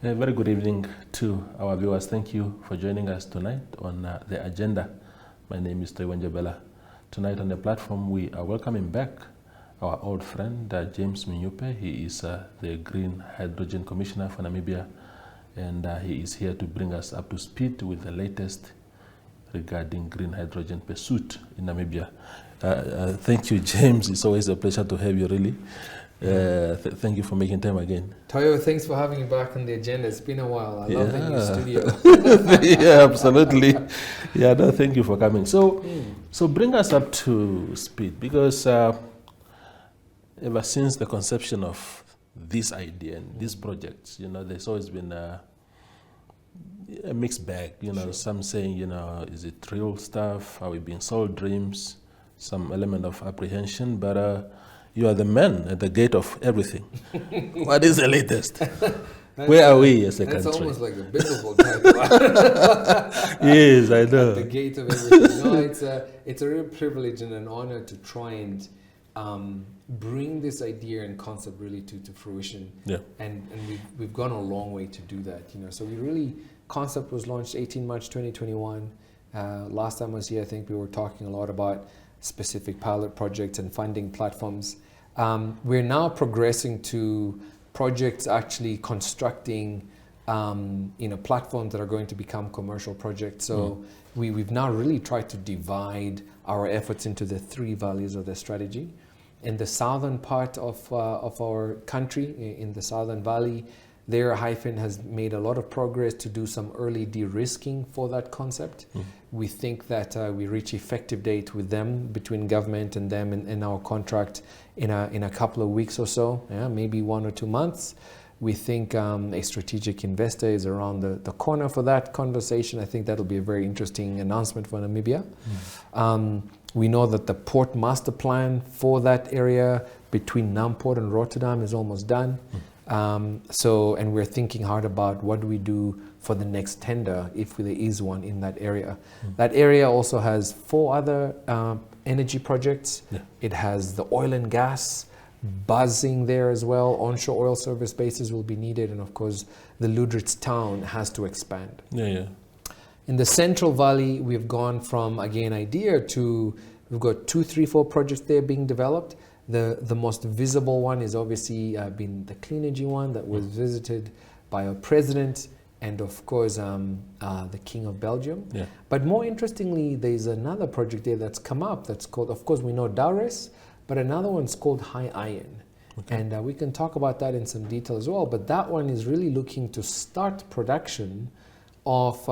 A very good evening to our viewers. Thank you for joining us tonight on The Agenda. My name is Hydrogen Commissioner. Tonight on the platform, we are welcoming back our old friend, James Mnyupe. He is the Green Hydrogen Commissioner for Namibia, and he is here to bring us up to speed with the latest regarding green hydrogen pursuit in Namibia. Thank you, James. It's always a pleasure to have you, really. Thank you for making time again. Toyo, thanks for having me back on the agenda. It's been a while. I love the new studio. Yeah, absolutely. Yeah, no, thank you for coming. So bring us up to speed, because ever since the conception of this idea and these projects, there's always been a mixed bag. Sure. Some saying, is it real stuff? Are we being sold dreams? Some element of apprehension, but you are the man at the gate of everything. What is the latest? Where are we as a country? That's almost like a biblical type. Yes, I know. At the gate of everything. No, it's a real privilege and an honor to try and bring this idea and concept really to fruition. Yeah. And we've gone a long way to do that. So concept was launched 18 March 2021. Last time I was here, I think we were talking a lot about specific pilot projects and funding platforms. We're now progressing to projects actually constructing platforms that are going to become commercial projects. So we've now really tried to divide our efforts into the three values of the strategy. In the southern part of our country, in the Southern Valley, there Hyphen has made a lot of progress to do some early de-risking for that concept. We think that we reach effective date with them, between government and them, in our contract in a couple of weeks or so, maybe 1 or 2 months. We think a strategic investor is around the corner for that conversation. I think that'll be a very interesting announcement for Namibia. We know that the port master plan for that area between Namport and Rotterdam is almost done. And we're thinking hard about what do we do for the next tender if there is one in that area. That area also has 4 other energy projects. Yeah. It has the oil and gas buzzing there as well. Onshore oil service bases will be needed, and of course the Lüderitz town has to expand. Yeah. In the Central Valley, we've gone from, again, idea to, we've got 2, 3, 4 projects there being developed. The most visible one is obviously been the clean energy one that was visited by our president and of course the King of Belgium. Yeah. But more interestingly, there's another project there that's come up that's called, of course we know Daures, but another one's called High Iron. Okay. And we can talk about that in some detail as well, but that one is really looking to start production of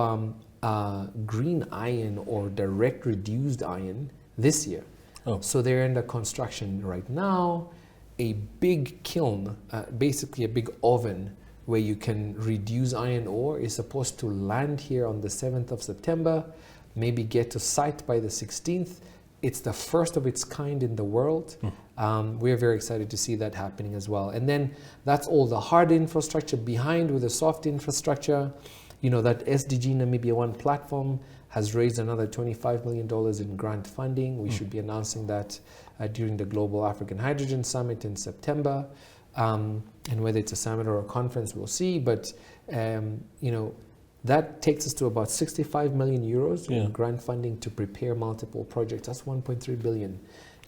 green iron or direct reduced iron this year. Oh. So they're under construction right now. A big kiln, basically a big oven where you can reduce iron ore, is supposed to land here on the 7th of September, maybe get to site by the 16th. It's the first of its kind in the world. We're very excited to see that happening as well. And then that's all the hard infrastructure behind with the soft infrastructure. That SDG Namibia 1 platform has raised another $25 million in grant funding. We should be announcing that during the Global African Hydrogen Summit in September. And whether it's a summit or a conference, we'll see. But, that takes us to about 65 million euros in grant funding to prepare multiple projects. That's 1.3 billion.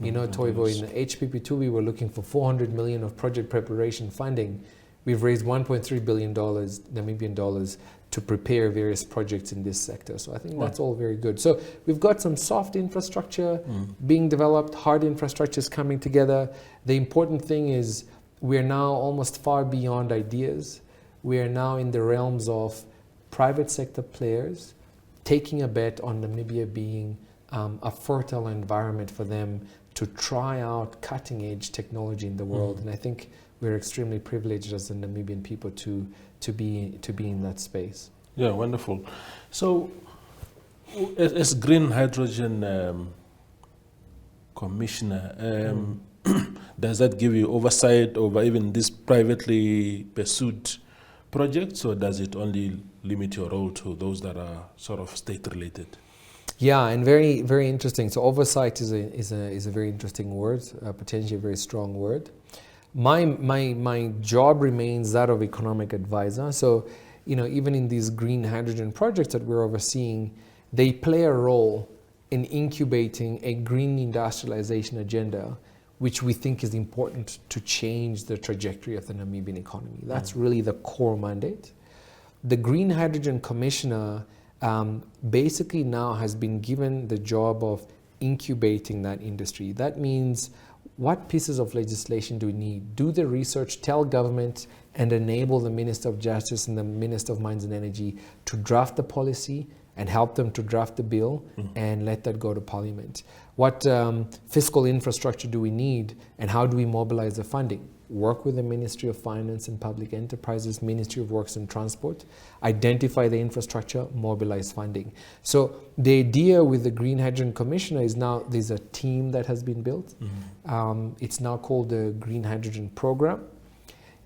Toivo, in HPP2, we were looking for 400 million of project preparation funding. We've raised $1.3 billion, Namibian dollars, to prepare various projects in this sector. So I think that's all very good. So we've got some soft infrastructure being developed, hard infrastructure is coming together. The important thing is we're now almost far beyond ideas. We are now in the realms of private sector players taking a bet on Namibia being a fertile environment for them to try out cutting edge technology in the world. And I think we're extremely privileged as the Namibian people to be in that space. Yeah, wonderful. So, as Green Hydrogen Commissioner, does that give you oversight over even these privately pursued projects, or does it only limit your role to those that are sort of state related? Yeah, and very, very interesting. So oversight is a very interesting word, potentially a very strong word. My job remains that of economic advisor. So, even in these green hydrogen projects that we're overseeing, they play a role in incubating a green industrialization agenda, which we think is important to change the trajectory of the Namibian economy. That's really the core mandate. The Green Hydrogen Commissioner basically now has been given the job of incubating that industry. That means, what pieces of legislation do we need? Do the research, tell government, and enable the Minister of Justice and the Minister of Mines and Energy to draft the policy and help them to draft the bill and let that go to Parliament. What fiscal infrastructure do we need, and how do we mobilize the funding? Work with the Ministry of Finance and Public Enterprises, Ministry of Works and Transport, identify the infrastructure, mobilize funding. So the idea with the Green Hydrogen Commissioner is now there's a team that has been built. It's now called the Green Hydrogen Program.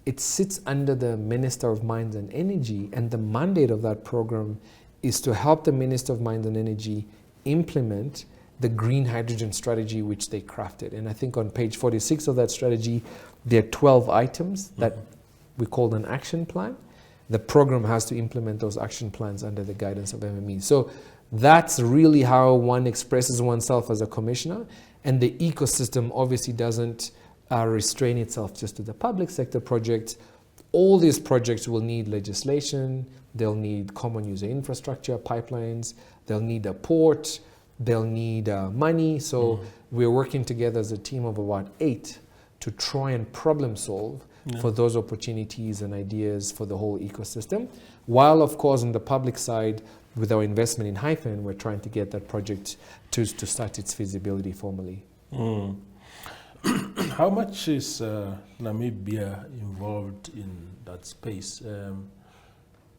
It sits under the Minister of Mines and Energy, and the mandate of that program is to help the Minister of Mines and Energy implement the green hydrogen strategy which they crafted. And I think on page 46 of that strategy, there are 12 items that we call an action plan. The program has to implement those action plans under the guidance of MME. So that's really how one expresses oneself as a commissioner. And the ecosystem obviously doesn't restrain itself just to the public sector projects. All these projects will need legislation, they'll need common user infrastructure, pipelines, they'll need a port, they'll need money. So we're working together as a team of about 8 to try and problem solve for those opportunities and ideas for the whole ecosystem. While, of course, on the public side, with our investment in Hyphen, we're trying to get that project to start its feasibility formally. How much is Namibia involved in that space?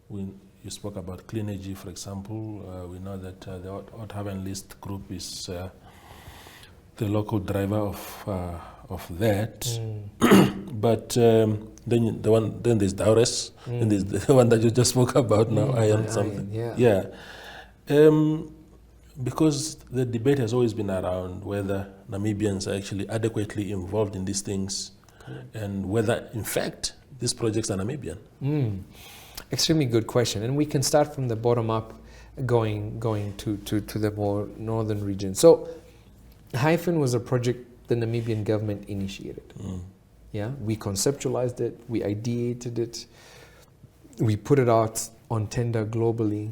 You spoke about clean energy, for example. We know that the Hyphen list group is the local driver of that. But then there's Daures, and there's the one that you just spoke about now, iron something. Yeah. Because the debate has always been around whether Namibians are actually adequately involved in these things, and whether, in fact, these projects are Namibian. Extremely good question, and we can start from the bottom up, going to the more northern region. So, Hyphen was a project the Namibian government initiated. Yeah, we conceptualized it, we ideated it, we put it out on tender globally.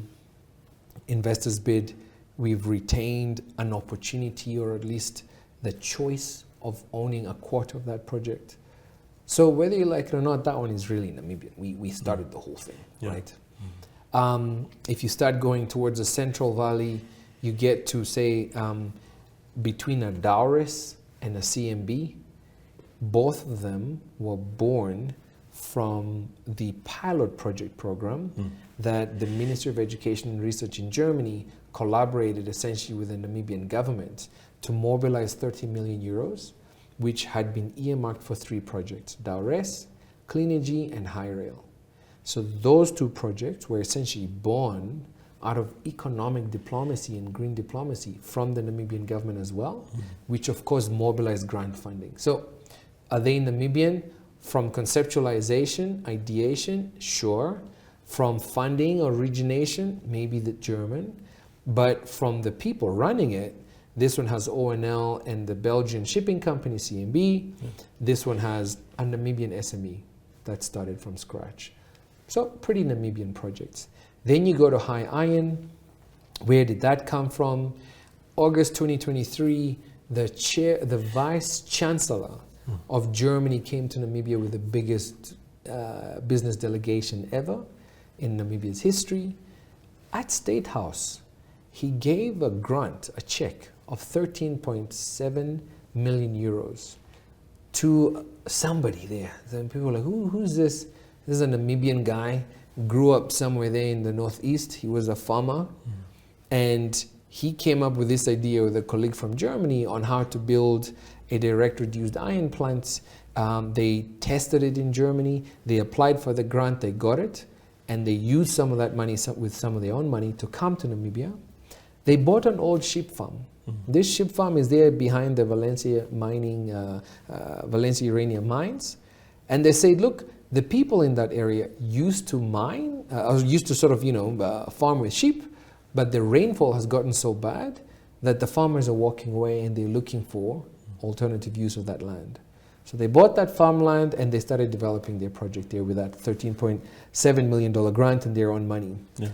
Investors bid. We've retained an opportunity, or at least the choice of owning a quarter of that project. So whether you like it or not, that one is really Namibian. We started the whole thing, right? If you start going towards the Central Valley, you get to say between a Daures and a CMB, both of them were born from the pilot project program that the Ministry of Education and Research in Germany collaborated essentially with the Namibian government to mobilize 30 million euros, which had been earmarked for 3 projects, Daures, Clean Energy, and High Rail. So those 2 projects were essentially born out of economic diplomacy and green diplomacy from the Namibian government as well, which of course mobilized grant funding. So are they Namibian? From conceptualization, ideation, sure. From funding, origination, maybe the German. But from the people running it, this one has ONL and the Belgian shipping company, CMB. This one has a Namibian SME that started from scratch. So pretty Namibian projects. Then you go to High Iron. Where did that come from? August 2023, the Vice Chancellor of Germany came to Namibia with the biggest business delegation ever in Namibia's history. At State House, he gave a grant, a check of 13.7 million euros to somebody there. Then people were like, who's this? This is a Namibian guy, grew up somewhere there in the northeast. He was a farmer. And he came up with this idea with a colleague from Germany on how to build a direct reduced iron plant. They tested it in Germany. They applied for the grant, they got it. And they used some of that money with some of their own money to come to Namibia. They bought an old sheep farm. This sheep farm is there behind the Valencia uranium mines. And they say, look, the people in that area used to mine, used to sort of, farm with sheep, but the rainfall has gotten so bad that the farmers are walking away and they're looking for alternative use of that land. So they bought that farmland and they started developing their project there with that $13.7 million grant and their own money. Yeah.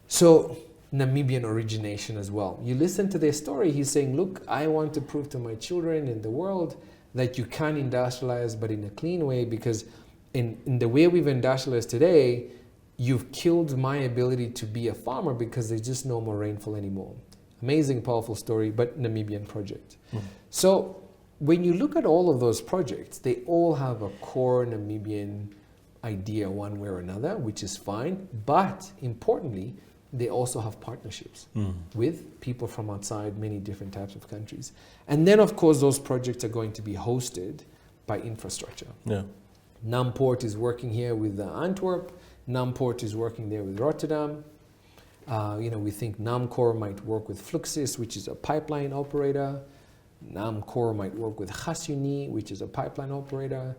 So Namibian origination as well. You listen to their story, he's saying, look, I want to prove to my children in the world that you can industrialize, but in a clean way, because in the way we've industrialized today, you've killed my ability to be a farmer because there's just no more rainfall anymore. Amazing, powerful story, but Namibian project. So when you look at all of those projects, they all have a core Namibian idea one way or another, which is fine. But importantly, they also have partnerships with people from outside many different types of countries. And then, of course, those projects are going to be hosted by infrastructure. Yeah. Namport is working here with Antwerp. Namport is working there with Rotterdam. We think Namcor might work with Fluxys, which is a pipeline operator. Namcor might work with Gasuni, which is a pipeline operator.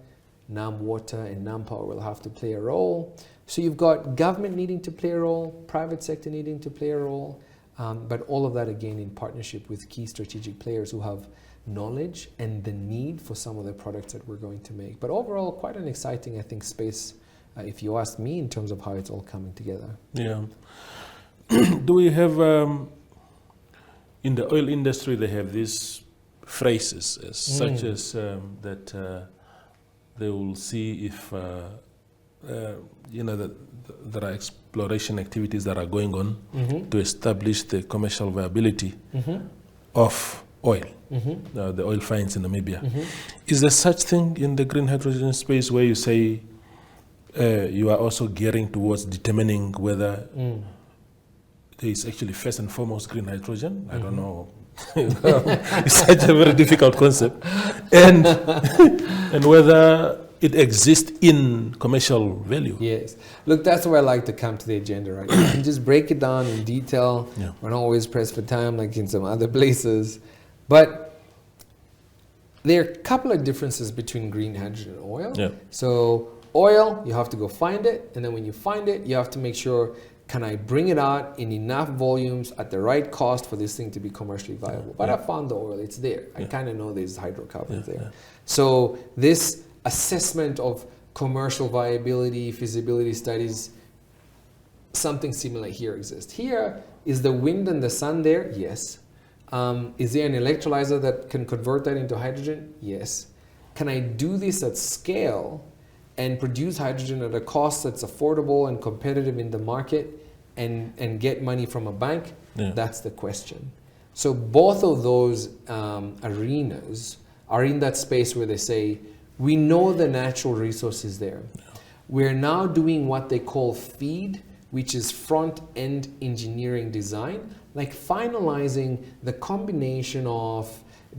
Namwater and Nampower will have to play a role. So you've got government needing to play a role, private sector needing to play a role, but all of that again in partnership with key strategic players who have knowledge and the need for some of the products that we're going to make. But overall, quite an exciting, I think, space, if you ask me, in terms of how it's all coming together. Yeah. Do we have, in the oil industry, they have these phrases such as that they will see if, that there are exploration activities that are going on to establish the commercial viability of oil, the oil finds in Namibia. Is there such thing in the green hydrogen space where you say you are also gearing towards determining whether there is actually first and foremost green hydrogen? I don't know. It's such a very difficult concept. And whether it exists in commercial value. Yes. Look, that's where I like to come to the agenda, right? You can just break it down in detail. Yeah. We're not always pressed for time like in some other places. But there are a couple of differences between green hydrogen and oil. Yeah. So oil, you have to go find it. And then when you find it, you have to make sure, can I bring it out in enough volumes at the right cost for this thing to be commercially viable? But I found the oil, it's there. I kind of know there's hydrocarbons there. So this assessment of commercial viability, feasibility studies, something similar here exists. Here, is the wind and the sun there? Yes. Is there an electrolyzer that can convert that into hydrogen? Yes. Can I do this at scale and produce hydrogen at a cost that's affordable and competitive in the market and get money from a bank? Yeah. That's the question. So both of those arenas are in that space where they say, we know the natural resource is there. Yeah. We're now doing what they call FEED, which is front-end engineering design, like finalizing the combination of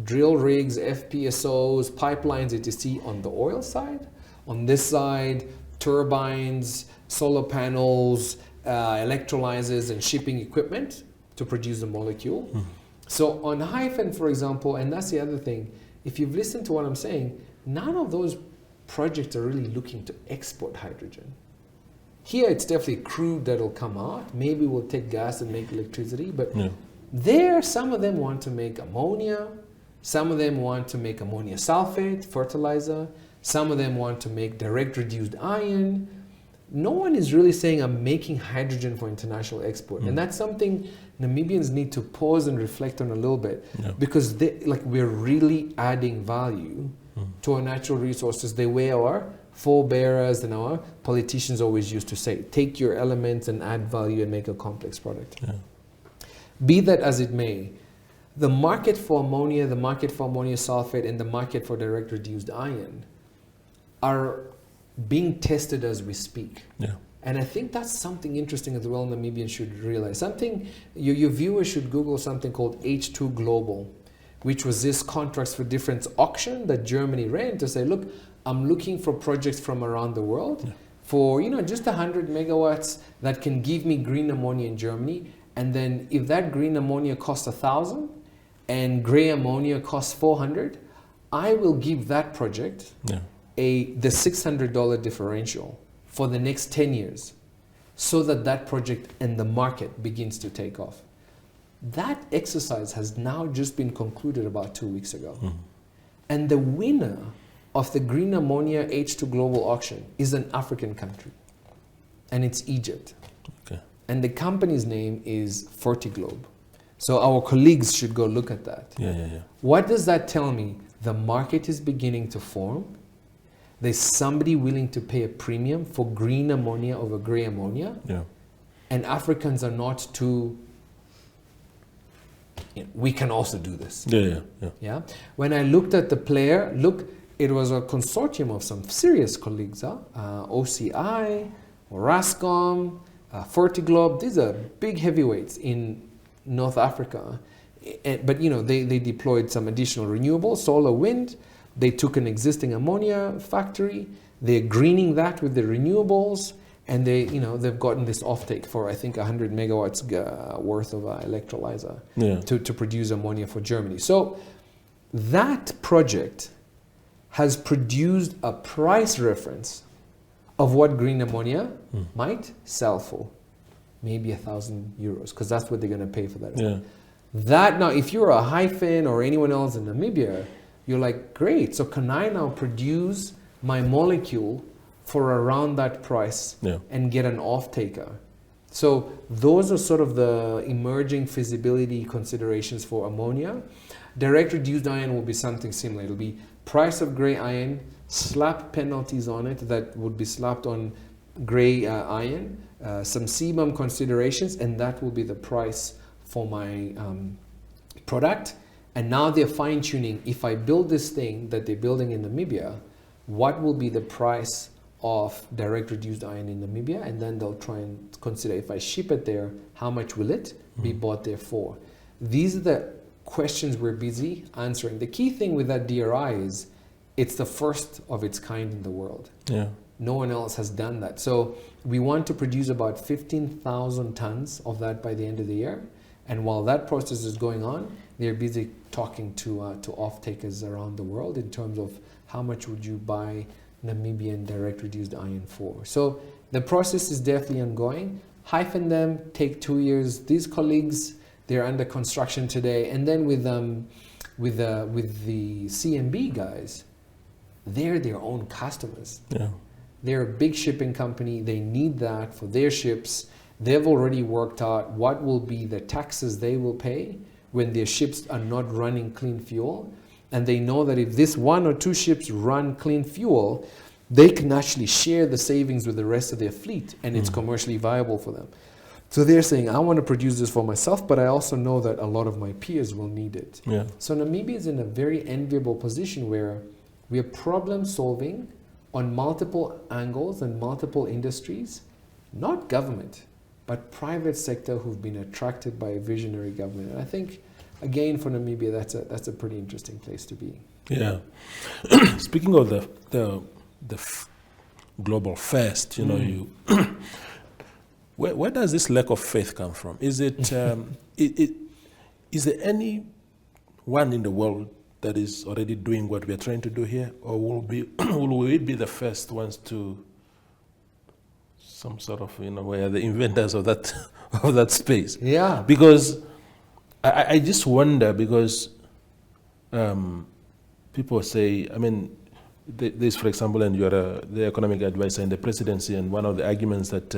drill rigs, FPSOs, pipelines, etc. on the oil side. On this side, turbines, solar panels, electrolyzers, and shipping equipment to produce the molecule. So on Hyphen, for example, and that's the other thing, if you've listened to what I'm saying, none of those projects are really looking to export hydrogen. Here, it's definitely crude that'll come out. Maybe we'll take gas and make electricity, but there, some of them want to make ammonia. Some of them want to make ammonia sulfate, fertilizer. Some of them want to make direct reduced iron. No one is really saying, I'm making hydrogen for international export. And that's something Namibians need to pause and reflect on a little bit, because we're really adding value to our natural resources the way our forebearers and our politicians always used to say, take your elements and add value and make a complex product. Yeah. Be that as it may, the market for ammonia, the market for ammonia sulfate, and the market for direct reduced iron are being tested as we speak. Yeah. And I think that's something interesting as well Namibians should realize. Something, your viewers should Google something called H2 Global, which was this contracts for difference auction that Germany ran to say, look, I'm looking for projects from around the world for, just 100 megawatts that can give me green ammonia in Germany. And then if that green ammonia costs 1,000 and gray ammonia costs 400, I will give that project the $600 differential for the next 10 years so that that project and the market begins to take off. That exercise has now just been concluded about 2 weeks ago. And the winner of the green ammonia H2 global auction is an African country, and it's Egypt. Okay. And the company's name is Fertiglobe. So our colleagues should go look at that. Yeah. What does that tell me? The market is beginning to form. There's somebody willing to pay a premium for green ammonia over gray ammonia. Yeah. And Africans are not too, we can also do this. Yeah. When I looked at the player, it was a consortium of some serious colleagues, OCI, Orascom, Fertiglobe. These are big heavyweights in North Africa. But they deployed some additional renewables, solar, wind. They took an existing ammonia factory. They're greening that with the renewables, and they've gotten this offtake for, I think, 100 megawatts worth of electrolyzer to produce ammonia for Germany. So that project has produced a price reference of what green ammonia might sell for, maybe €1,000, because that's what they're going to pay for that. Yeah. That now, if you're a Hyphen or anyone else in Namibia, you're like, great. So can I now produce my molecule for around that price and get an off-taker? So those are sort of the emerging feasibility considerations for ammonia. Direct reduced iron will be something similar. It'll be price of gray iron, slap penalties on it that would be slapped on gray iron, some CBAM considerations, and that will be the price for my product. And now they're fine-tuning, if I build this thing that they're building in Namibia, what will be the price of direct reduced iron in Namibia? And then they'll try and consider, if I ship it there, how much will it be bought there for? These are the questions we're busy answering. The key thing with that DRI is it's the first of its kind in the world. Yeah. No one else has done that. So we want to produce about 15,000 tons of that by the end of the year. And while that process is going on, they're busy talking to off-takers around the world in terms of how much would you buy Namibian direct reduced iron for. So the process is definitely ongoing. Hyphen them, take 2 years. These colleagues, they're under construction today. And then with the CMB guys, they're their own customers. Yeah. They're a big shipping company. They need that for their ships. They've already worked out what will be the taxes they will pay when their ships are not running clean fuel. And they know that if this 1 or 2 ships run clean fuel, they can actually share the savings with the rest of their fleet, and it's commercially viable for them. So they're saying, I want to produce this for myself, but I also know that a lot of my peers will need it. Yeah. So Namibia is in a very enviable position where we are problem solving on multiple angles and multiple industries, not government, but private sector who've been attracted by a visionary government. And I think, again, for Namibia, that's a pretty interesting place to be. Yeah. Speaking of the global first, where does this lack of faith come from? Is it, is there anyone in the world that is already doing what we are trying to do here, or will we be the first ones to some sort of, where the inventors of that space? Yeah. Because I just wonder, because people say, this, for example, and you're the economic advisor in the presidency, and one of the arguments that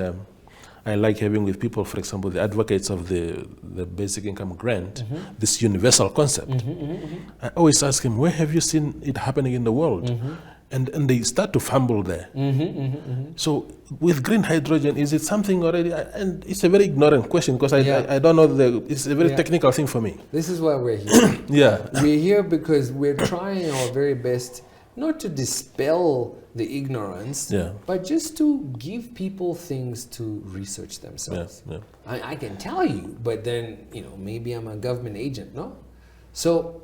I like having with people, for example, the advocates of the basic income grant, this universal concept. I always ask them, where have you seen it happening in the world? And they start to fumble there. So with green hydrogen, is it something already? And it's a very ignorant question, because I don't know, it's a very technical thing for me. This is why we're here. Yeah. We're here because we're trying our very best not to dispel the ignorance, but just to give people things to research themselves. I can tell you, but then, maybe I'm a government agent, no? So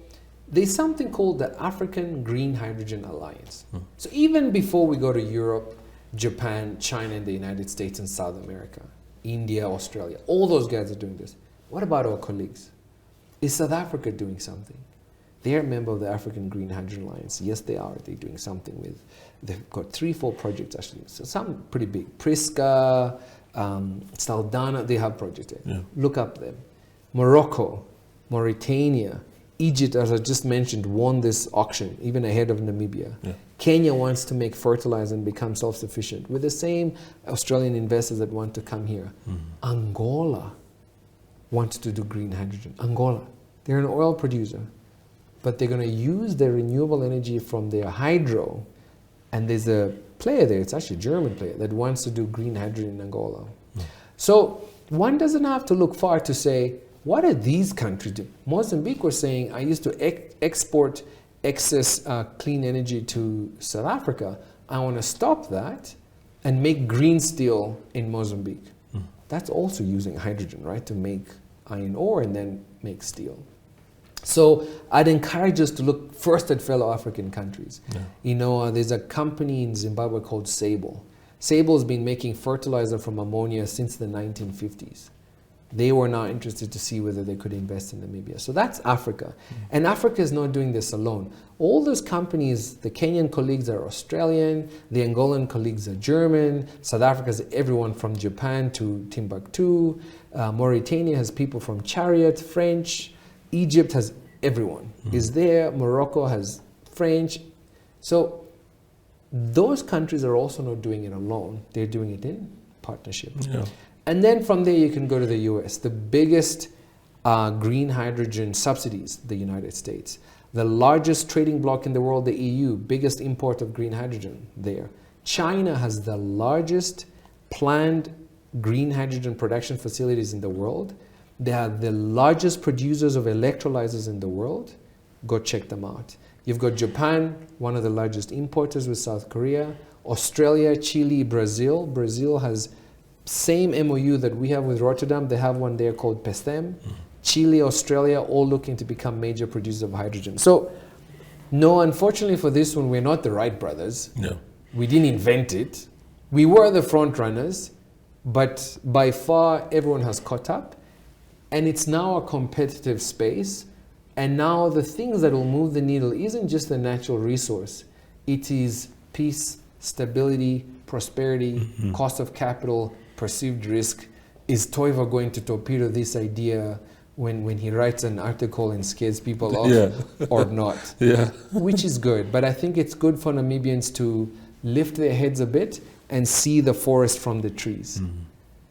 there's something called the African Green Hydrogen Alliance. So even before we go to Europe, Japan, China, and the United States and South America, India, Australia, all those guys are doing this. What about our colleagues? Is South Africa doing something? They're a member of the African Green Hydrogen Alliance. Yes, they are. They're doing something with, they've got 3-4 projects actually. So some pretty big. Prisca, Saldana, they have projects there. Yeah. Look up them. Morocco, Mauritania, Egypt, as I just mentioned, won this auction, even ahead of Namibia. Yeah. Kenya wants to make fertilizer and become self-sufficient with the same Australian investors that want to come here. Angola wants to do green hydrogen. Angola, they're an oil producer, but they're going to use their renewable energy from their hydro. And there's a player there, it's actually a German player, that wants to do green hydrogen in Angola. So one doesn't have to look far to say, what are these countries doing? Mozambique was saying, I used to export excess clean energy to South Africa. I want to stop that and make green steel in Mozambique. That's also using hydrogen, right, to make iron ore and then make steel. So I'd encourage us to look first at fellow African countries. Yeah. You know, there's a company in Zimbabwe called Sable. Sable's been making fertilizer from ammonia since the 1950s. They were now interested to see whether they could invest in Namibia. So that's Africa. And Africa is not doing this alone. All those companies, the Kenyan colleagues are Australian, the Angolan colleagues are German, South Africa has everyone from Japan to Timbuktu, Mauritania has people from Chariot, French, Egypt has everyone is there, Morocco has French. So those countries are also not doing it alone. They're doing it in partnership. Yeah. And then from there you can go to the US, the biggest green hydrogen subsidies, the United States. The largest trading bloc in the world, the EU, biggest import of green hydrogen there. China has the largest planned green hydrogen production facilities in the world. They are the largest producers of electrolyzers in the world. Go check them out. You've got Japan, one of the largest importers with South Korea. Australia, Chile, Brazil. Brazil has same MOU that we have with Rotterdam. They have one there called PESTEM. Chile, Australia, all looking to become major producers of hydrogen. So, no, unfortunately for this one, we're not the Wright brothers. No. We didn't invent it. We were the front runners, but by far everyone has caught up. And it's now a competitive space. And now the things that will move the needle isn't just the natural resource. It is peace, stability, prosperity, cost of capital, perceived risk. Is Toivo going to torpedo this idea when he writes an article and scares people off or not? Yeah. Which is good. But I think it's good for Namibians to lift their heads a bit and see the forest from the trees.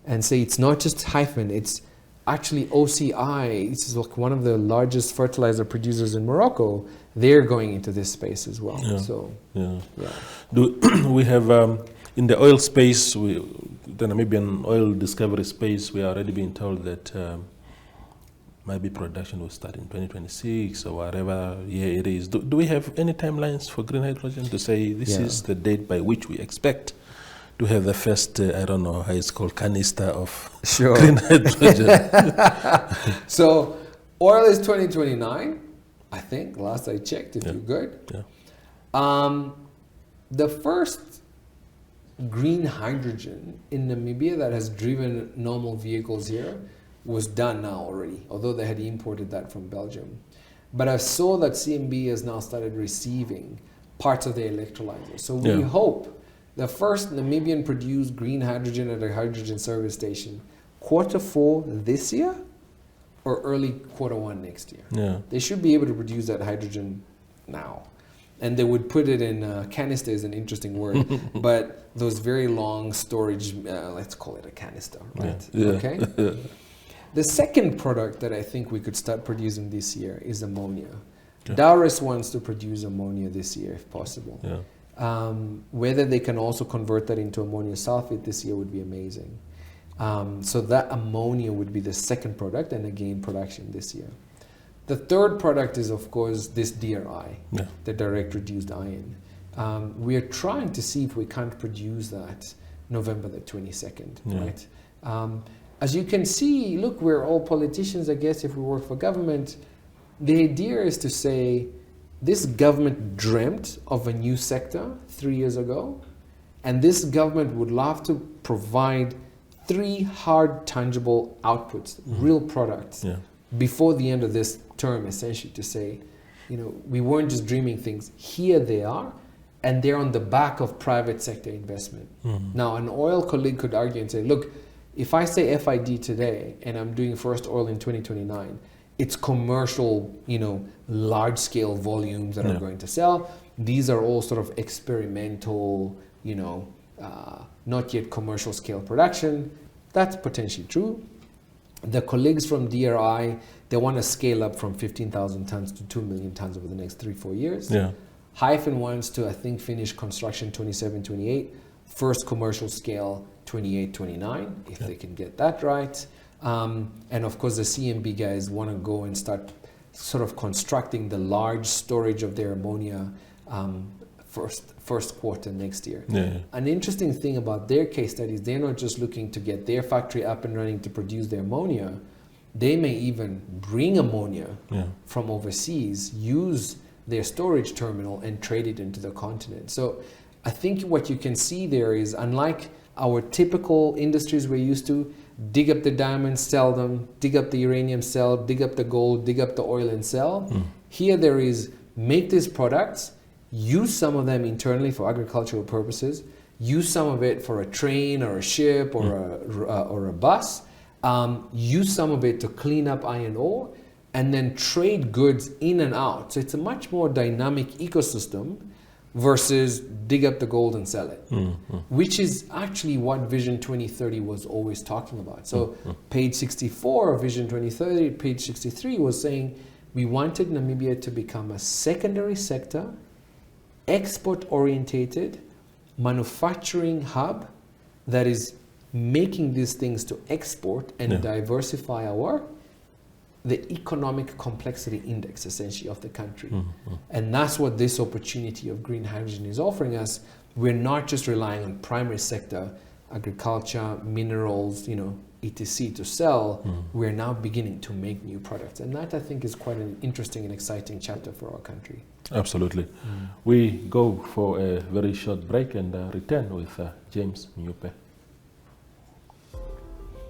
And say it's not just Hyphen, it's actually OCI. This is like one of the largest fertilizer producers in Morocco. They're going into this space as well. Yeah. So, Yeah. yeah. Do we have in the oil space, the Namibian oil discovery space, we are already being told that maybe production will start in 2026 or whatever year it is. Do we have any timelines for green hydrogen to say this is the date by which we expect to have the first, I don't know how it's called, canister of green hydrogen? So oil is 2029, I think, last I checked, if you're good. Yeah. The first green hydrogen in Namibia that has driven normal vehicles here was done now already, although they had imported that from Belgium. But I saw that CMB has now started receiving parts of the electrolyzer. So we hope the first Namibian produced green hydrogen at a hydrogen service station, Q4 this year or early Q1 next year. Yeah. They should be able to produce that hydrogen now. And they would put it in canister is an interesting word, but those very long storage, let's call it a canister, right? Yeah. Okay. The second product that I think we could start producing this year is ammonia. Yeah. Dowris wants to produce ammonia this year if possible. Yeah. Whether they can also convert that into ammonia sulfate this year would be amazing. So that ammonia would be the second product, and again production this year. The third product is, of course, this DRI, the direct reduced iron. We are trying to see if we can't produce that November the 22nd, right? As you can see, look, we're all politicians, I guess, if we work for government. The idea is to say, this government dreamt of a new sector 3 years ago, and this government would love to provide 3 hard, tangible outputs, real products, before the end of this term, essentially, to say, we weren't just dreaming things. Here they are, and they're on the back of private sector investment. Now, an oil colleague could argue and say, look, if I say FID today and I'm doing first oil in 2029, it's commercial, large scale volumes that are going to sell. These are all sort of experimental, not yet commercial scale production. That's potentially true. The colleagues from DRI, they want to scale up from 15,000 tons to 2 million tons over the next 3-4 years. Yeah. Hyphen wants to, I think, finish construction 27, 28, first commercial scale 28, 29, if they can get that right. And of course, the CMB guys want to go and start sort of constructing the large storage of their ammonia first quarter next year. Yeah. An interesting thing about their case studies, they're not just looking to get their factory up and running to produce their ammonia. They may even bring ammonia from overseas, use their storage terminal and trade it into the continent. So I think what you can see there is, unlike our typical industries we're used to, dig up the diamonds, sell them, dig up the uranium, sell, dig up the gold, dig up the oil and sell. Here there is, make these products, use some of them internally for agricultural purposes, use some of it for a train or a ship or a bus, use some of it to clean up iron ore, and then trade goods in and out. So it's a much more dynamic ecosystem versus dig up the gold and sell it, which is actually what Vision 2030 was always talking about. So page 64 of Vision 2030, page 63 was saying we wanted Namibia to become a secondary sector, export-orientated manufacturing hub that is making these things to export and diversify the economic complexity index, essentially, of the country. And that's what this opportunity of green hydrogen is offering us. We're not just relying on primary sector, agriculture, minerals, etc. to sell. We're now beginning to make new products. And that, I think, is quite an interesting and exciting chapter for our country. Absolutely. We go for a very short break and return with James Mnyupe.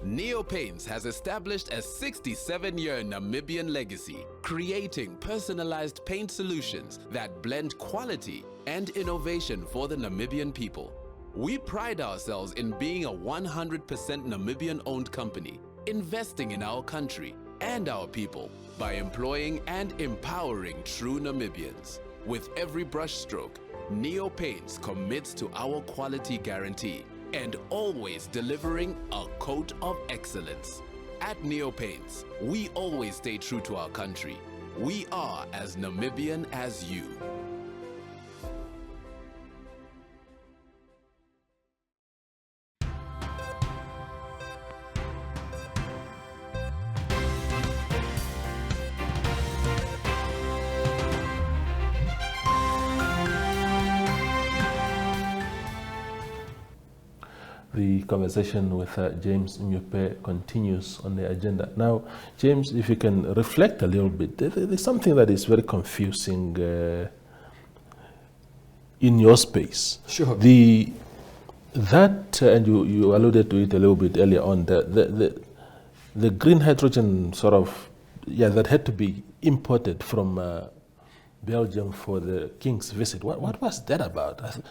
Neopaints has established a 67-year Namibian legacy, creating personalized paint solutions that blend quality and innovation for the Namibian people. We pride ourselves in being a 100% Namibian-owned company, investing in our country and our people by employing and empowering true Namibians. With every brushstroke, Neopaints commits to our quality guarantee and always delivering a coat of excellence. At Neopaints, we always stay true to our country. We are as Namibian as you. The conversation with James Mnyupe continues on the agenda. Now, James, if you can reflect a little bit, there's something that is very confusing in your space. Sure. And you alluded to it a little bit earlier on, the green hydrogen that had to be imported from Belgium for the King's visit. What was that about?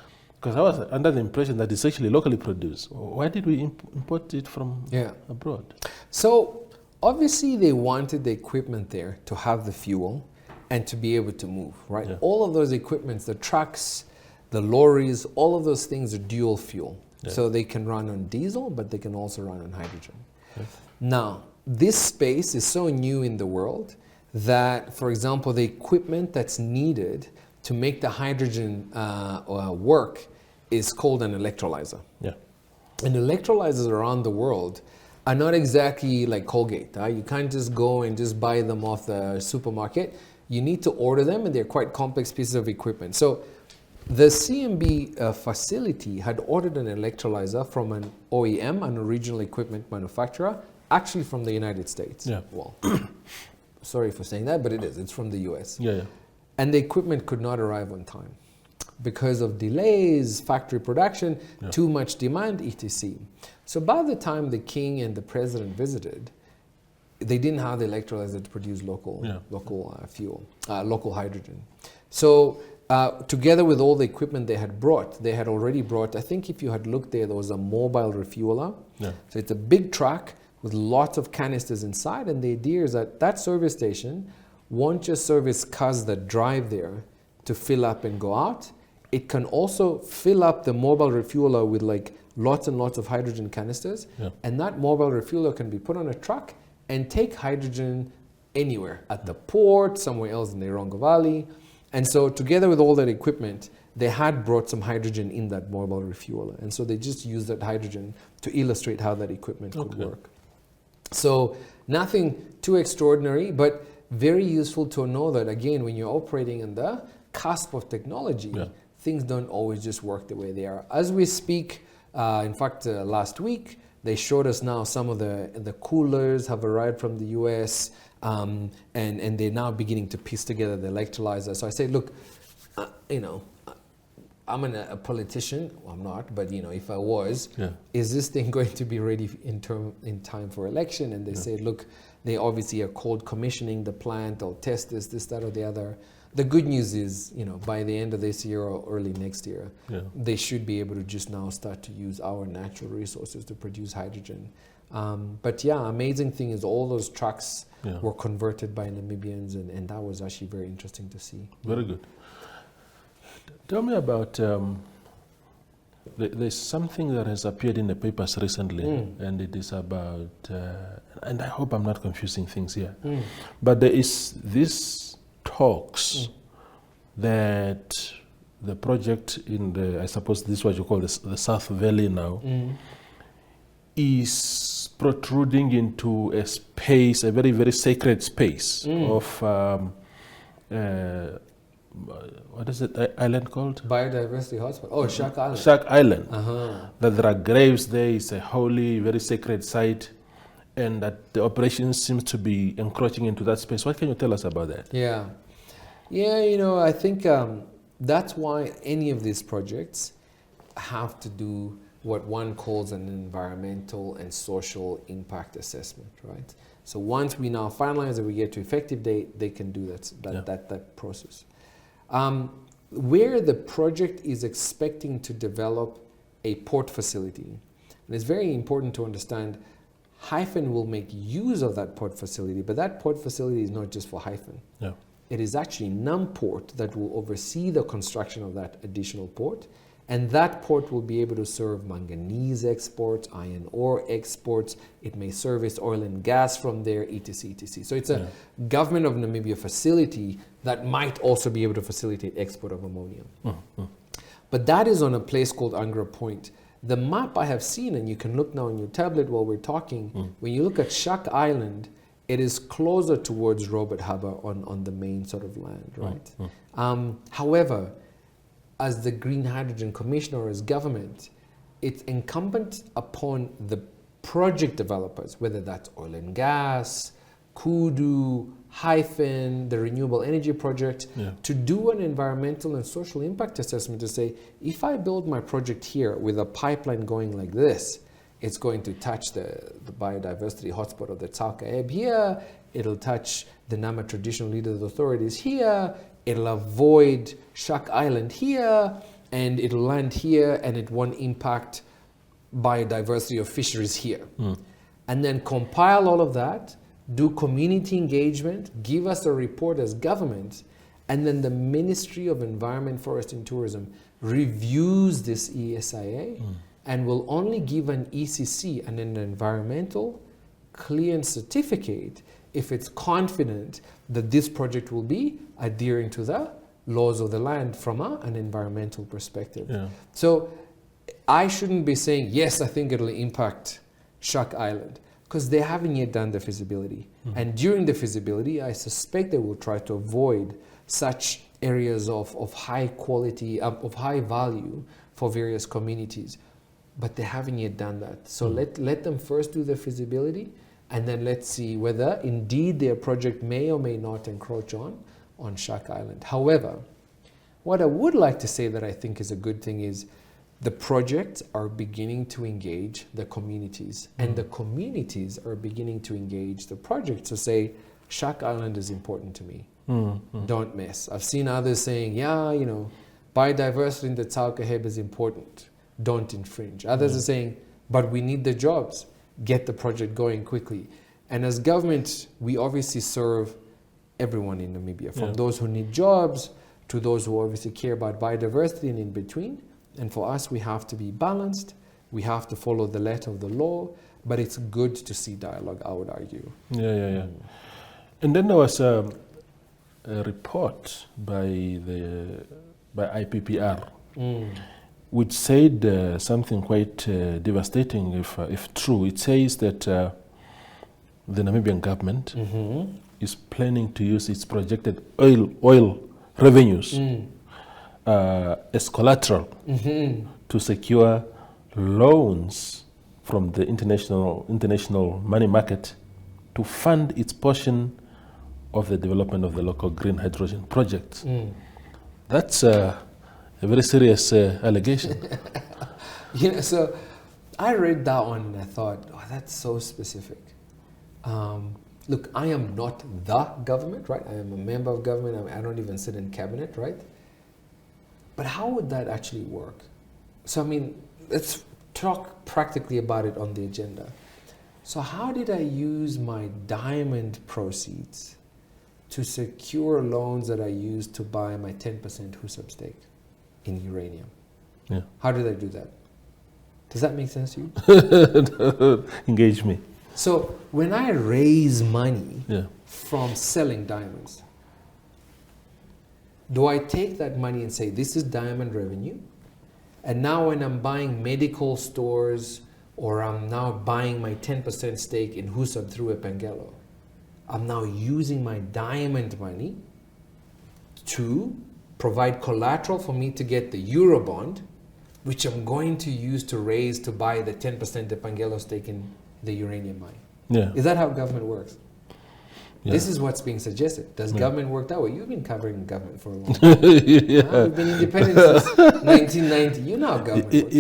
Because I was under the impression that it's actually locally produced. Why did we import it from abroad? So obviously they wanted the equipment there to have the fuel and to be able to move, right? Yeah. All of those equipments, the trucks, the lorries, all of those things are dual fuel. Yeah. So they can run on diesel, but they can also run on hydrogen. Yes. Now, this space is so new in the world that, for example, the equipment that's needed to make the hydrogen work is called an electrolyzer. Yeah. And electrolyzers around the world are not exactly like Colgate. You can't just go and just buy them off the supermarket. You need to order them, and they're quite complex pieces of equipment. So the CMB facility had ordered an electrolyzer from an OEM, an original equipment manufacturer, actually from the United States. Yeah. Well, sorry for saying that, but it is. It's from the US. Yeah. And the equipment could not arrive on time because of delays, factory production, too much demand, etc. So by the time the king and the president visited, they didn't have the electrolyzer to produce local fuel, local hydrogen. So together with all the equipment they had already brought, I think if you had looked there was a mobile refueler. Yeah. So it's a big truck with lots of canisters inside, and the idea is that that service station won't just service cars that drive there to fill up and go out. It can also fill up the mobile refueler with like lots and lots of hydrogen canisters, and that mobile refueler can be put on a truck and take hydrogen anywhere, at the port, somewhere else in the Irongo Valley. And so together with all that equipment, they had brought some hydrogen in that mobile refueler. And so they just used that hydrogen to illustrate how that equipment could work. So nothing too extraordinary, but very useful to know that, again, when you're operating in the cusp of technology, things don't always just work the way they are. As we speak, in fact, last week, they showed us now some of the coolers have arrived from the US, and they're now beginning to piece together the electrolyzer. So I say, look, I'm a politician. Well, I'm not, but if I was, is this thing going to be ready in time for election? And they say, look, they obviously are cold commissioning the plant. They'll test this, that, or the other. The good news is, by the end of this year or early next year, they should be able to just now start to use our natural resources to produce hydrogen. But amazing thing is all those trucks were converted by Namibians, and that was actually very interesting to see. Very good. Tell me about, there's something that has appeared in the papers recently, and it is about, and I hope I'm not confusing things here, but there is this talks that the project in the, I suppose this is what you call the South Valley now, is protruding into a space, a very, very sacred space of, what is it, island called? Biodiversity hotspot. Oh, Shark Island. Shark Island. That there are graves there, it's a holy, very sacred site, and that the operation seems to be encroaching into that space. What can you tell us about that? Yeah, I think that's why any of these projects have to do what one calls an environmental and social impact assessment, right? So once we now finalize and we get to effective date, they can do that process. Where the project is expecting to develop a port facility, and it's very important to understand, Hyphen will make use of that port facility, but that port facility is not just for Hyphen. It is actually Numport that will oversee the construction of that additional port, and that port will be able to serve manganese exports, iron ore exports. It may service oil and gas from there, etc., etc. So it's a government of Namibia facility that might also be able to facilitate export of ammonium. But that is on a place called Angra Point. The map I have seen, and you can look now on your tablet while we're talking, when you look at Shark Island, it is closer towards Robert Harbour on the main sort of land, right? However, as the Green Hydrogen Commissioner, as government, it's incumbent upon the project developers, whether that's oil and gas, Kudu, Hyphen, the renewable energy project, to do an environmental and social impact assessment to say, if I build my project here with a pipeline going like this, it's going to touch the biodiversity hotspot of the Tsalka Ebb here, it'll touch the Nama traditional leaders authorities here, it'll avoid Shark Island here, and it'll land here, and it won't impact biodiversity of fisheries here. And then compile all of that, do community engagement, give us a report as government, and then the Ministry of Environment, Forest and Tourism reviews this ESIA and will only give an ECC and an environmental clearance certificate if it's confident that this project will be adhering to the laws of the land from an environmental perspective. So I shouldn't be saying, yes, I think it'll impact Shark Island, because they haven't yet done the feasibility. And during the feasibility, I suspect they will try to avoid such areas of high quality, of high value for various communities. But they haven't yet done that. So let them first do the feasibility, and then let's see whether indeed their project may or may not encroach on Shark Island. However, what I would like to say that I think is a good thing is the projects are beginning to engage the communities, and the communities are beginning to engage the projects to say, Shark Island is important to me. Don't miss. I've seen others saying, yeah, you know, biodiversity in the Tsaukaheb is important. Don't infringe. Others are saying, but we need the jobs. Get the project going quickly. And as government, we obviously serve everyone in Namibia, from those who need jobs to those who obviously care about biodiversity and in between. And for us, we have to be balanced. We have to follow the letter of the law. But it's good to see dialogue, I would argue. Yeah. And then there was a report by IPPR, which said something quite devastating, if true. It says that the Namibian government is planning to use its projected oil revenues as collateral to secure loans from the international money market to fund its portion of the development of the local green hydrogen project. That's a very serious allegation. You know, so I read that one and I thought, oh, that's so specific. Look, I am not the government, right? I am a member of government. I don't even sit in cabinet, right? But how would that actually work? So, I mean, let's talk practically about it on the agenda. So how did I use my diamond proceeds to secure loans that I used to buy my 10% Husab stake in uranium? Yeah. How did I do that? Does that make sense to you? Engage me. So when I raise money from selling diamonds, do I take that money and say, this is diamond revenue? And now when I'm buying medical stores, or I'm now buying my 10% stake in Husab through Epangelo, I'm now using my diamond money to provide collateral for me to get the Eurobond, which I'm going to use to raise to buy the 10% Epangelo stake in the uranium mine. Yeah. Is that how government works? Yeah. This is what's being suggested. Does government work that way? You've been covering government for a long time. You've been independent since 1990. You know how government works.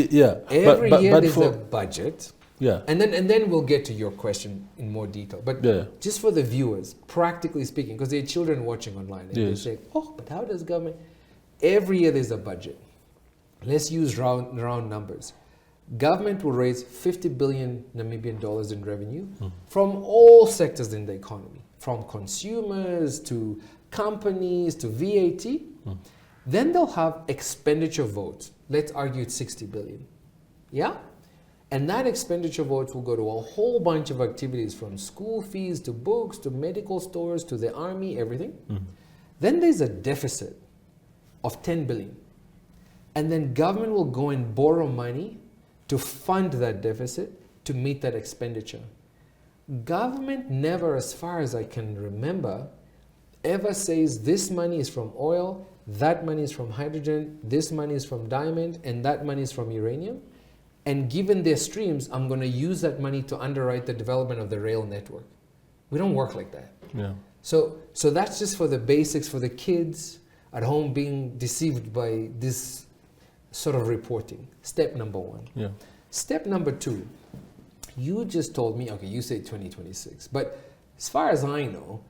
Every year there's a budget. And then we'll get to your question in more detail. But just for the viewers, practically speaking, because there are children watching online, and they say, oh, but how does government... Every year there's a budget. Let's use round numbers. Government will raise 50 billion Namibian dollars in revenue from all sectors in the economy, from consumers to companies to VAT. Then they'll have expenditure votes. Let's argue it's 60 billion. Yeah? And that expenditure votes will go to a whole bunch of activities, from school fees to books to medical stores to the army, everything. Then there's a deficit of 10 billion. And then government will go and borrow money to fund that deficit to meet that expenditure. Government never, as far as I can remember, ever says this money is from oil, that money is from hydrogen, this money is from diamond, and that money is from uranium. And given their streams, I'm going to use that money to underwrite the development of the rail network. We don't work like that. So that's just for the basics, for the kids at home being deceived by this sort of reporting. Step number one. Step number two, you just told me, okay, you say 2026, but as far as I know,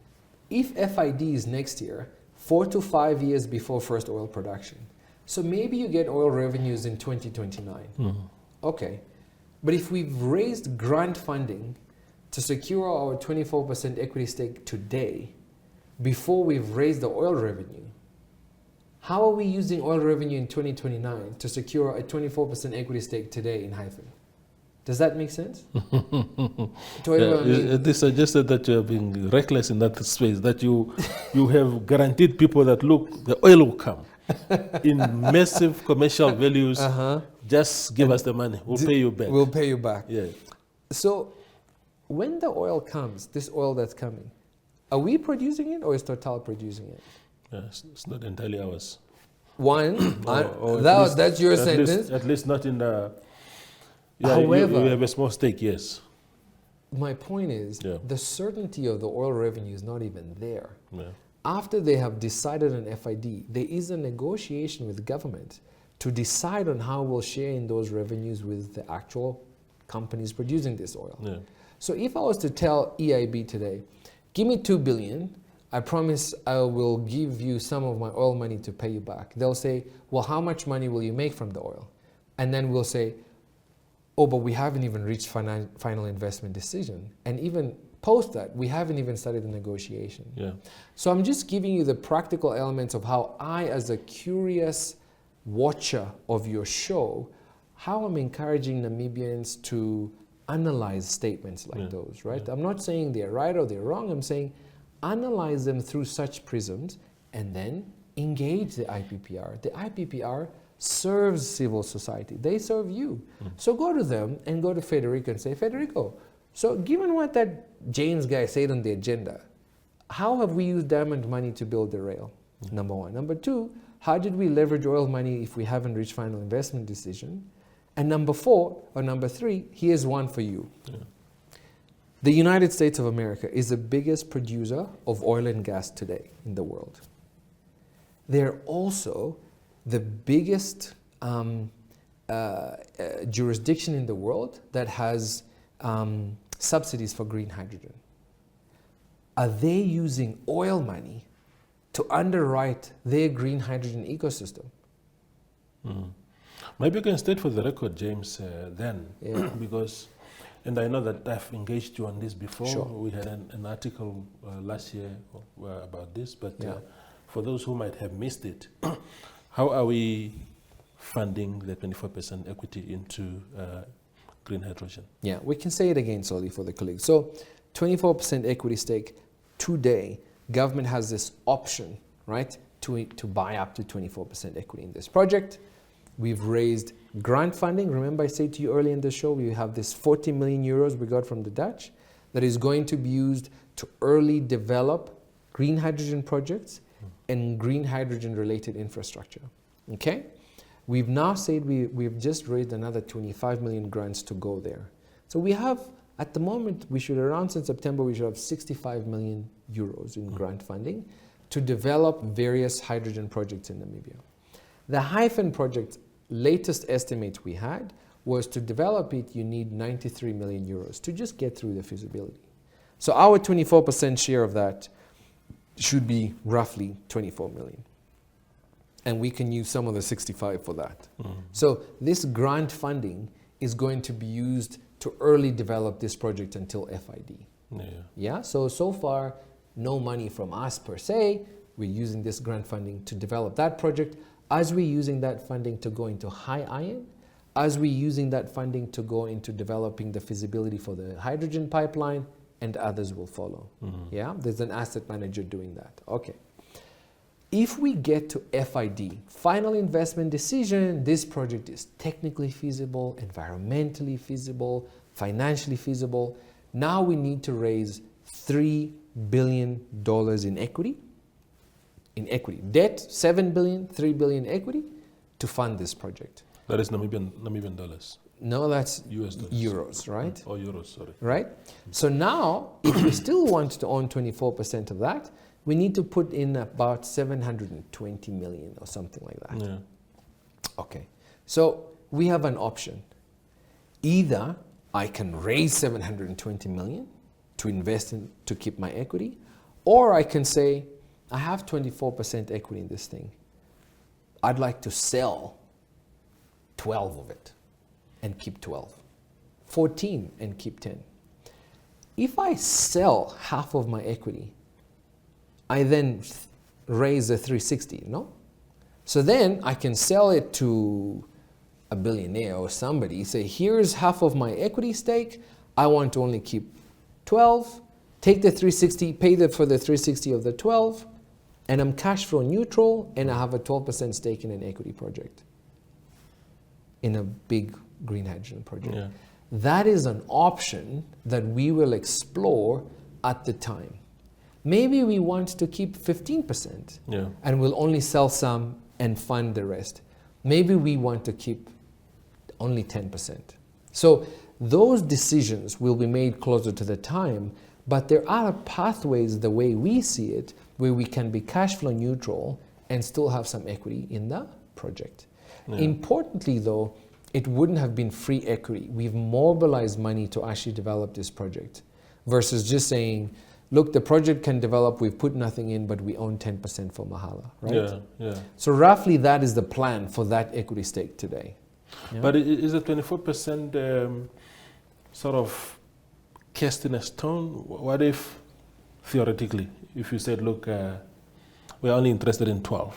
if FID is next year, 4 to 5 years before first oil production. So maybe you get oil revenues in 2029. Okay, but if we've raised grant funding to secure our 24% equity stake today, before we've raised the oil revenue, how are we using oil revenue in 2029 to secure a 24% equity stake today in Hyphen? Does that make sense? This suggested that you are being reckless in that space, that you have guaranteed people that, look, the oil will come in massive commercial values. Just give us the money. We'll pay you back. We'll pay you back. Yeah. So when the oil comes, this oil that's coming, are we producing it or is Total producing it? It's not entirely ours. That's your sentence. At least not in the... However, you have a small stake, yes. My point is, the certainty of the oil revenue is not even there. Yeah. After they have decided on FID, there is a negotiation with government to decide on how we'll share in those revenues with the actual companies producing this oil. Yeah. So if I was to tell EIB today, give me 2 billion, I promise I will give you some of my oil money to pay you back. They'll say, well, how much money will you make from the oil? And then we'll say, oh, but we haven't even reached final investment decision. And even post that, we haven't even started the negotiation. Yeah. So I'm just giving you the practical elements of how I, as a curious watcher of your show, how I'm encouraging Namibians to analyze statements like those, right? I'm not saying they're right or they're wrong. I'm saying analyze them through such prisms and then engage the IPPR. The IPPR serves civil society. They serve you. So go to them and go to Federico and say, Federico, so given what that James guy said on the agenda, how have we used diamond money to build the rail? Number one. Number two, how did we leverage oil money if we haven't reached final investment decision? And number three, here's one for you. Yeah. The United States of America is the biggest producer of oil and gas today in the world. They're also the biggest jurisdiction in the world that has subsidies for green hydrogen. Are they using oil money to underwrite their green hydrogen ecosystem? Maybe you can state for the record, James, then, Yeah. because, and I know that I've engaged you on this before. Sure. We had an article last year about this, but Yeah. for those who might have missed it, how are we funding the 24% equity into green hydrogen? Yeah, we can say it again slowly for the colleagues. So 24% equity stake today, government has this option, right, to buy up to 24% equity in this project. We've raised grant funding. Remember I said to you earlier in the show, we have this 40 million euros we got from the Dutch that is going to be used to early develop green hydrogen projects and green hydrogen related infrastructure. Okay? We've now said we've just raised another 25 million grants to go there. So we have, at the moment, around since September, we should have 65 million euros in grant funding to develop various hydrogen projects in Namibia. The Hyphen project, latest estimate we had, was to develop it, you need 93 million euros to just get through the feasibility. So our 24% share of that should be roughly 24 million. And we can use some of the 65 for that. So this grant funding is going to be used to early develop this project until FID. Yeah, so far, no money from us per se. We're using this grant funding to develop that project. As we're using that funding to go into high iron, as we're using that funding to go into developing the feasibility for the hydrogen pipeline, and others will follow. Yeah, there's an asset manager doing that. Okay. If we get to FID, final investment decision, this project is technically feasible, environmentally feasible, financially feasible. Now we need to raise $3 billion in equity. Debt, 7 billion, 3 billion equity to fund this project. That is Namibian dollars. No, that's US dollars. euros, right? Oh, euros, sorry. Right? So now, if we still want to own 24% of that, we need to put in about 720 million or something like that. Yeah. Okay. So we have an option. Either I can raise 720 million to invest in, to keep my equity, or I can say, I have 24% equity in this thing. I'd like to sell 12 of it and keep 12. 14 and keep 10. If I sell half of my equity, I then raise the 360, no? So then I can sell it to a billionaire or somebody, say, here's half of my equity stake, I want to only keep 12, take the 360, pay for the 360 of the 12, and I'm cash flow neutral, and I have a 12% stake in an equity project, in a big green hydrogen project. Yeah. That is an option that we will explore at the time. Maybe we want to keep 15%, and we'll only sell some and fund the rest. Maybe we want to keep only 10%. So those decisions will be made closer to the time, but there are pathways, the way we see it, where we can be cash flow neutral and still have some equity in the project. Yeah. Importantly, though, it wouldn't have been free equity. We've mobilized money to actually develop this project versus just saying, look, the project can develop, we've put nothing in, but we own 10% for Mahala, right? Yeah, yeah. So roughly that is the plan for that equity stake today. Yeah. But is the 24% sort of cast in a stone? What if, theoretically, if you said, look, we're only interested in 12,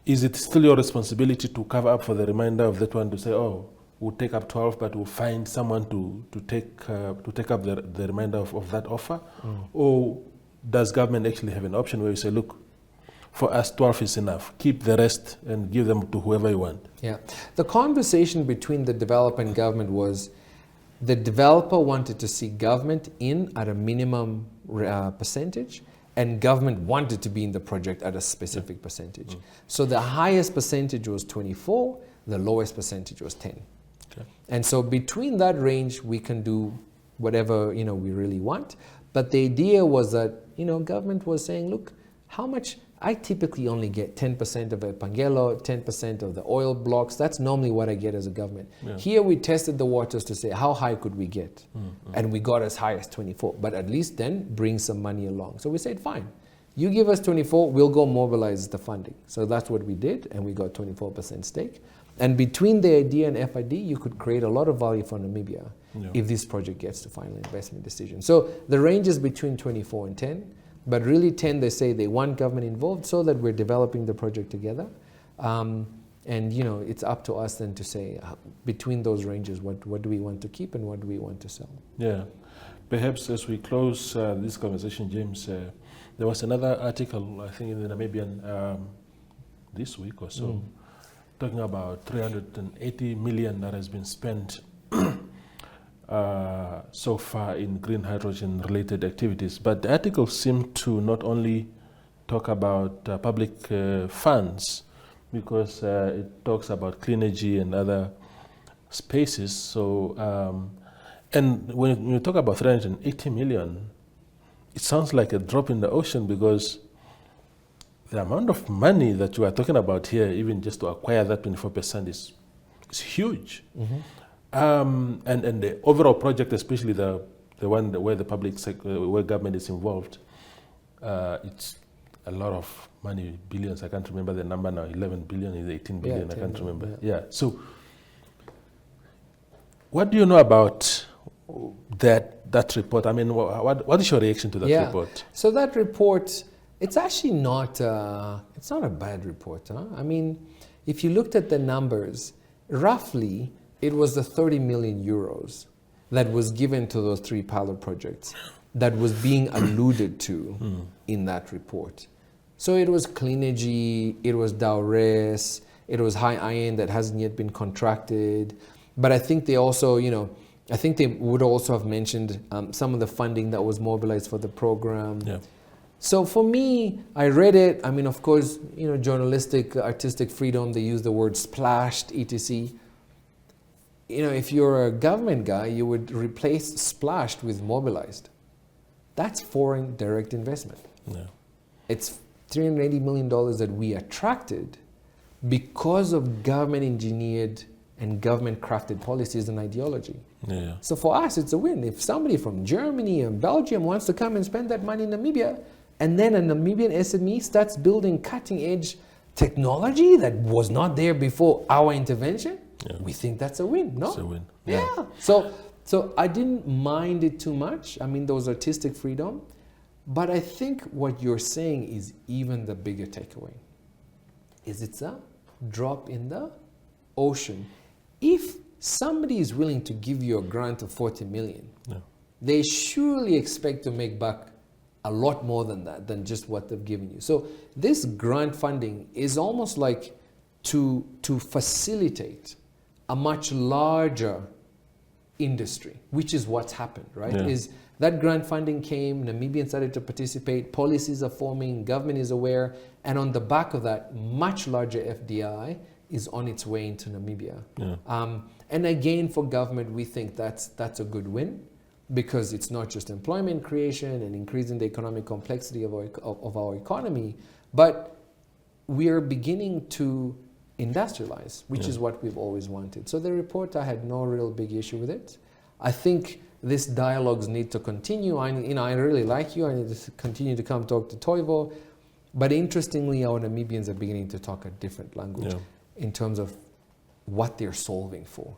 is it still your responsibility to cover up for the remainder of that one, to say, oh, we'll take up 12, but we'll find someone to take up the remainder of that offer? Or does government actually have an option where you say, look, for us 12 is enough, keep the rest and give them to whoever you want? Yeah. The conversation between the developer and government was the developer wanted to see government in at a minimum percentage, and government wanted to be in the project at a specific percentage. So the highest percentage was 24, the lowest percentage was 10. Okay. And so between that range, we can do whatever, we really want. But the idea was that, government was saying, look, how much, I typically only get 10% of a Pangelo, 10% of the oil blocks. That's normally what I get as a government. Yeah. Here we tested the waters to say, how high could we get? And we got as high as 24, but at least then bring some money along. So we said, fine, you give us 24, we'll go mobilize the funding. So that's what we did, and we got 24% stake. And between the idea and FID, you could create a lot of value for Namibia if this project gets to final investment decision. So the range is between 24 and 10. But really 10, they say they want government involved so that we're developing the project together. And, it's up to us then to say, between those ranges, what do we want to keep and what do we want to sell? Yeah. Perhaps as we close this conversation, James, there was another article, I think in the Namibian this week or so, talking about 380 million that has been spent so far in green hydrogen related activities. But the article seemed to not only talk about public funds, because it talks about clean energy and other spaces. So, and when you talk about 380 million, it sounds like a drop in the ocean, because the amount of money that you are talking about here, even just to acquire that 24%, is huge. And the overall project, especially the one where the public sector, where government is involved, it's a lot of money, billions. I can't remember the number now. 11 billion, is 18 billion. I can't remember. Yeah. So, what do you know about that report? I mean, what is your reaction to that report? So that report, it's actually not. It's not a bad report. Huh? I mean, if you looked at the numbers, roughly, it was the 30 million euros that was given to those 3 pilot projects that was being alluded to in that report. So it was clean energy, it was Daures, it was high iron that hasn't yet been contracted. But I think they also, I think they would also have mentioned some of the funding that was mobilized for the program. Yeah. So for me, I read it. I mean, of course, journalistic, artistic freedom, they use the word splashed, etc. If you're a government guy, you would replace splashed with mobilized. That's foreign direct investment. Yeah. It's $380 million that we attracted because of government engineered and government crafted policies and ideology. Yeah. So for us, it's a win. If somebody from Germany and Belgium wants to come and spend that money in Namibia, and then a Namibian SME starts building cutting edge technology that was not there before our intervention, we think that's a win, no? It's a win. Yeah. So I didn't mind it too much. I mean, there was artistic freedom. But I think what you're saying is even the bigger takeaway. It's a drop in the ocean. If somebody is willing to give you a grant of 40 million, they surely expect to make back a lot more than that, than just what they've given you. So this grant funding is almost like to facilitate a much larger industry, which is what's happened, right? Is that grant funding came, Namibians started to participate, policies are forming, government is aware, and on the back of that, much larger FDI is on its way into Namibia. And again, for government, we think that's a good win, because it's not just employment creation and increasing the economic complexity of our economy, but we are beginning to industrialize, which is what we've always wanted. So the report, I had no real big issue with it. I think this dialogues need to continue. I really like you. I need to continue to come talk to Toivo. But interestingly, our Namibians are beginning to talk a different language in terms of what they're solving for.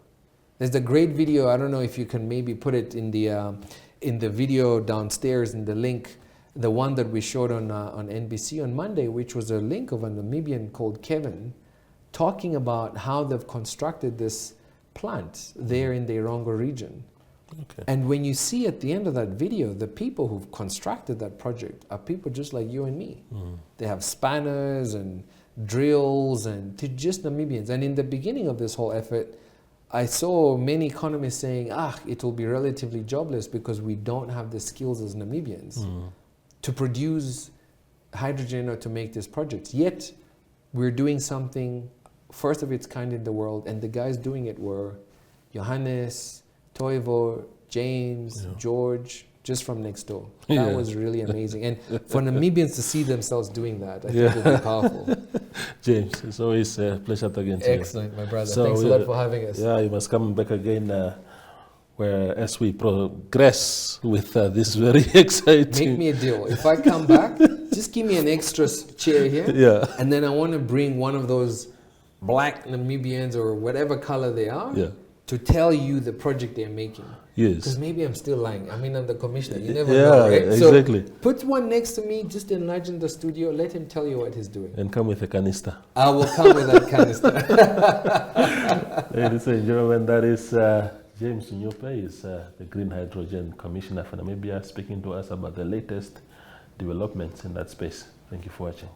There's a great video. I don't know if you can maybe put it in the video downstairs in the link, the one that we showed on NBC on Monday, which was a link of a Namibian called Kevin, talking about how they've constructed this plant there in the Irongo region. Okay. And when you see at the end of that video, the people who've constructed that project are people just like you and me. They have spanners and drills, and to just Namibians. And in the beginning of this whole effort, I saw many economists saying, it will be relatively jobless because we don't have the skills as Namibians to produce hydrogen or to make these projects. Yet, we're doing something first of its kind in the world, and the guys doing it were Johannes, Toivo, James, George, just from next door. That was really amazing. And for Namibians to see themselves doing that, I think would be powerful. James, it's always a pleasure talking to you. Excellent, my brother. So thanks a lot for having us. Yeah, you must come back again as we progress with this very exciting... Make me a deal. If I come back, just give me an extra chair here. Yeah. And then I want to bring one of those black Namibians or whatever color they are to tell you the project they're making. Yes. Because maybe I'm still lying. I mean, I'm the commissioner. You never know, right? Exactly. So put one next to me, just enlarge the studio. Let him tell you what he's doing. And come with a canister. I will come with that canister. Ladies and gentlemen, that is James Mnyupe, is the Green Hydrogen Commissioner for Namibia, speaking to us about the latest developments in that space. Thank you for watching.